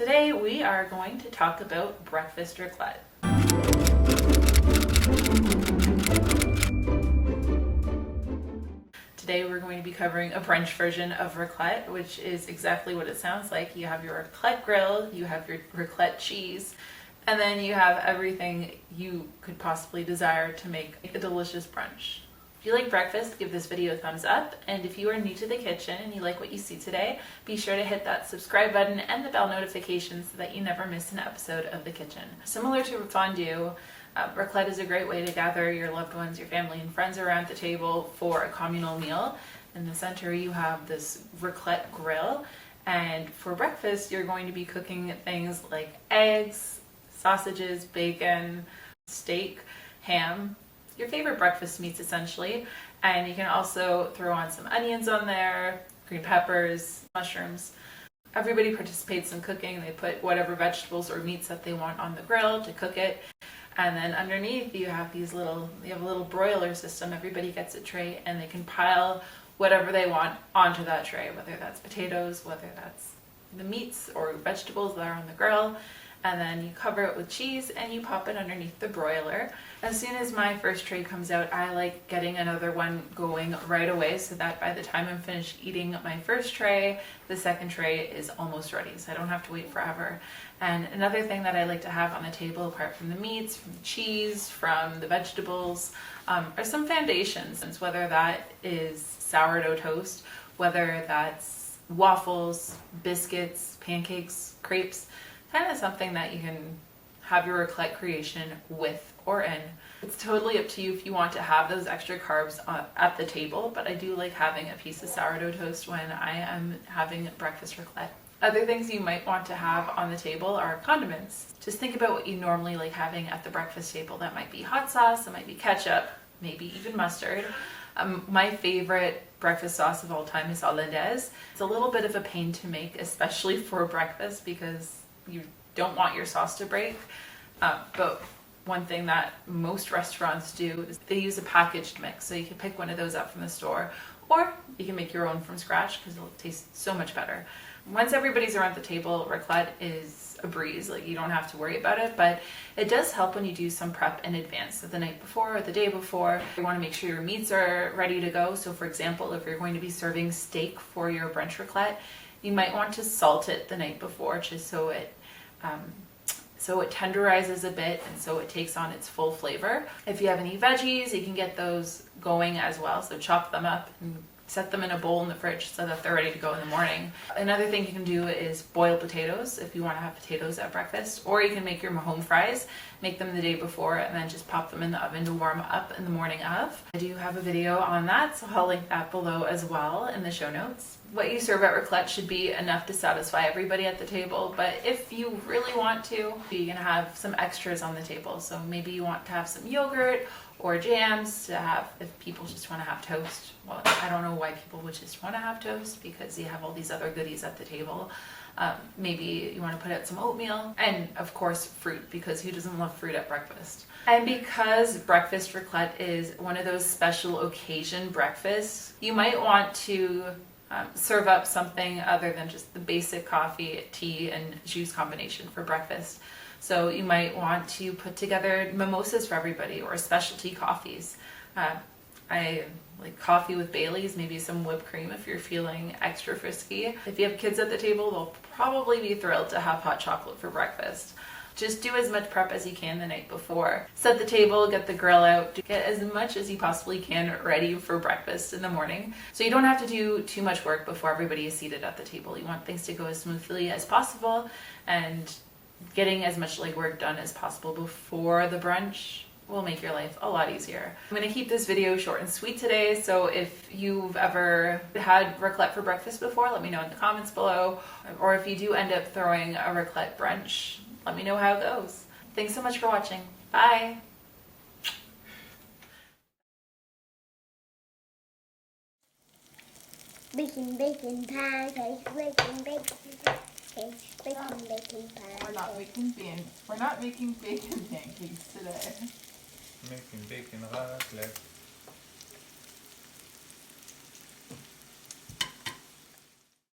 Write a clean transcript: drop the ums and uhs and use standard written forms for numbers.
Today we are going to talk about breakfast raclette. Today we're going to be covering a brunch version of raclette, which is exactly what it sounds like. You have your raclette grill, you have your raclette cheese, and then you have everything you could possibly desire to make a delicious brunch. If you like breakfast, give this video a thumbs up, and if you are new to the kitchen and you like what you see today, be sure to hit that subscribe button and the bell notification so that you never miss an episode of the kitchen. Similar to fondue, raclette is a great way to gather your loved ones, your family and friends around the table for a communal meal. In the center you have this raclette grill, and for breakfast you're going to be cooking things like eggs, sausages, bacon, steak, ham, your favorite breakfast meats essentially, and you can also throw on some onions on there, green peppers, mushrooms. Everybody participates in cooking. They put whatever vegetables or meats that they want on the grill to cook it, and then underneath you have a little broiler system. Everybody gets a tray and they can pile whatever they want onto that tray, whether that's potatoes, whether that's the meats or vegetables that are on the grill. And then you cover it with cheese and you pop it underneath the broiler. As soon as my first tray comes out, I like getting another one going right away so that by the time I'm finished eating my first tray, the second tray is almost ready, so I don't have to wait forever. And another thing that I like to have on the table, apart from the meats, from the cheese, from the vegetables, are some foundations, whether that is sourdough toast, whether that's waffles, biscuits, pancakes, crepes, kind of something that you can have your raclette creation with or in. It's totally up to you if you want to have those extra carbs at the table, but I do like having a piece of sourdough toast when I am having breakfast raclette. Other things you might want to have on the table are condiments. Just think about what you normally like having at the breakfast table. That might be hot sauce, that might be ketchup, maybe even mustard. My favorite breakfast sauce of all time is hollandaise. It's a little bit of a pain to make, especially for breakfast, because you don't want your sauce to break, but one thing that most restaurants do is they use a packaged mix, so you can pick one of those up from the store, or you can make your own from scratch because it'll taste so much better. Once everybody's around the table, raclette is a breeze. Like, you don't have to worry about it, but it does help when you do some prep in advance. So the night before or the day before, you want to make sure your meats are ready to go. So for example, if you're going to be serving steak for your brunch raclette, you might want to salt it the night before, just so it tenderizes a bit and so it takes on its full flavor. If you have any veggies, you can get those going as well. So chop them up and set them in a bowl in the fridge so that they're ready to go in the morning. Another thing you can do is boil potatoes if you want to have potatoes at breakfast, or you can make your home fries, make them the day before and then just pop them in the oven to warm up in the morning of. I do have a video on that, so I'll link that below as well in the show notes. What you serve at raclette should be enough to satisfy everybody at the table, but if you really want to, you're gonna have some extras on the table. So maybe you want to have some yogurt or jams to have if people just want to have toast. Well, I don't know why people would just want to have toast, because you have all these other goodies at the table. Maybe you want to put out some oatmeal, and of course fruit, because who doesn't love fruit at breakfast? And because breakfast raclette is one of those special occasion breakfasts, you might want to serve up something other than just the basic coffee, tea, and juice combination for breakfast. So you might want to put together mimosas for everybody, or specialty coffees. I like coffee with Baileys, maybe some whipped cream if you're feeling extra frisky. If you have kids at the table, they'll probably be thrilled to have hot chocolate for breakfast. Just do as much prep as you can the night before. Set the table, get the grill out, get as much as you possibly can ready for breakfast in the morning. So you don't have to do too much work before everybody is seated at the table. You want things to go as smoothly as possible, and getting as much legwork done as possible before the brunch will make your life a lot easier. I'm going to keep this video short and sweet today, so if you've ever had raclette for breakfast before, let me know in the comments below. Or if you do end up throwing a raclette brunch, let me know how it goes. Thanks so much for watching. Bye! Baking pancakes, baking pancakes, baking pancakes. We're not making bacon pancakes today. Making bacon raclette.